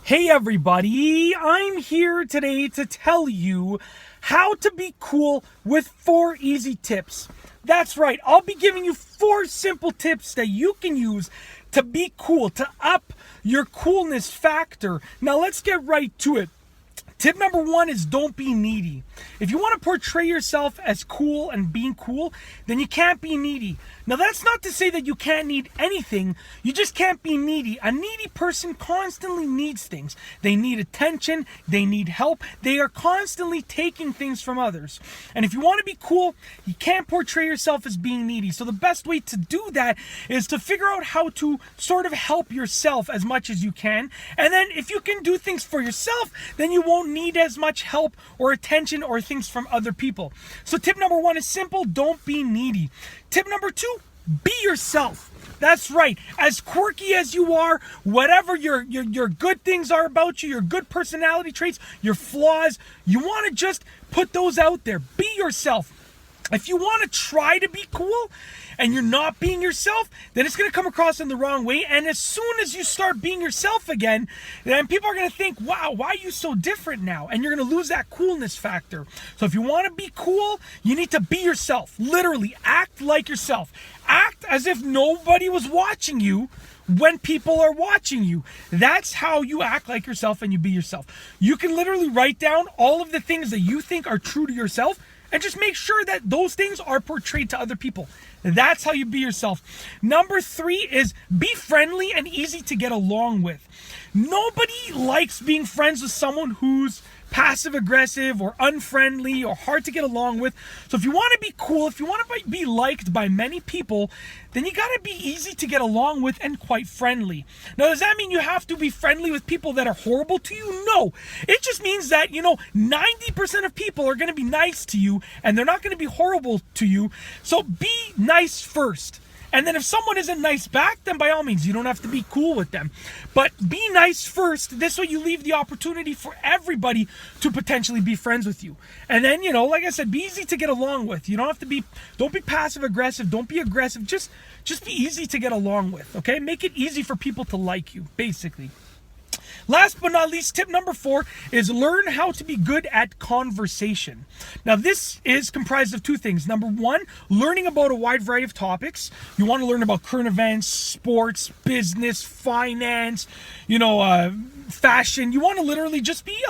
Hey everybody, I'm here today to tell you how to be cool with 4 easy tips. That's right, I'll be giving you 4 simple tips that you can use to be cool, to up your coolness factor. Now let's get right to it. Tip number 1 is don't be needy. If you want to portray yourself as cool and being cool, then you can't be needy. Now that's not to say that you can't need anything, you just can't be needy. A needy person constantly needs things. They need attention, they need help, they are constantly taking things from others. And if you want to be cool, you can't portray yourself as being needy. So the best way to do that is to figure out how to sort of help yourself as much as you can. And then if you can do things for yourself, then you won't need as much help or attention or things from other people. So tip number 1 is simple, don't be needy. Tip number 2, be yourself. That's right. As quirky as you are, whatever your good things are about you, your good personality traits, your flaws, you want to just put those out there. Be yourself. If you want to try to be cool and you're not being yourself, then it's going to come across in the wrong way. And as soon as you start being yourself again, then people are going to think, wow, why are you so different now? And you're going to lose that coolness factor. So if you want to be cool, you need to be yourself. Literally, act like yourself. Act as if nobody was watching you when people are watching you. That's how you act like yourself and you be yourself. You can literally write down all of the things that you think are true to yourself and just make sure that those things are portrayed to other people. That's how you be yourself. Number 3 is be friendly and easy to get along with. Nobody likes being friends with someone who's passive aggressive or unfriendly or hard to get along with. So if you want to be cool, if you want to be liked by many people, then you got to be easy to get along with and quite friendly. Now, does that mean you have to be friendly with people that are horrible to you? No. It just means that, 90% of people are going to be nice to you and they're not going to be horrible to you. So be nice first. And then if someone isn't nice back, then by all means, you don't have to be cool with them. But be nice first. This way you leave the opportunity for everybody to potentially be friends with you. And then, like I said, be easy to get along with. You don't have to don't be passive aggressive. Don't be aggressive. Just be easy to get along with, okay? Make it easy for people to like you, basically. Last but not least, tip number 4 is learn how to be good at conversation. Now, this is comprised of 2 things. Number 1, learning about a wide variety of topics. You want to learn about current events, sports, business, finance, fashion. You want to literally just be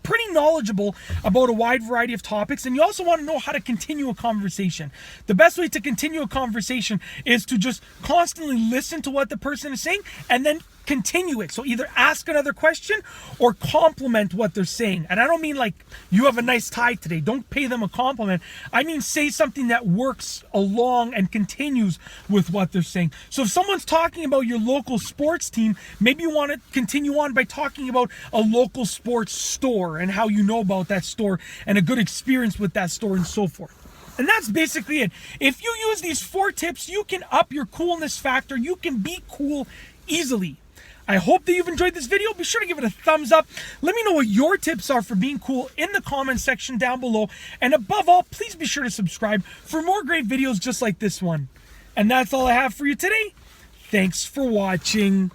pretty knowledgeable about a wide variety of topics. And you also want to know how to continue a conversation. The best way to continue a conversation is to just constantly listen to what the person is saying and then continue it. So either ask another question or compliment what they're saying. And I don't mean like you have a nice tie today. Don't pay them a compliment. I mean say something that works along and continues with what they're saying. So if someone's talking about your local sports team, maybe you want to continue on by talking about a local sports store and how you know about that store and a good experience with that store and so forth. And that's basically it. If you use these 4 tips, you can up your coolness factor. You can be cool easily. I hope that you've enjoyed this video. Be sure to give it a thumbs up. Let me know what your tips are for being cool in the comment section down below. And above all, please be sure to subscribe for more great videos just like this one. And that's all I have for you today. Thanks for watching.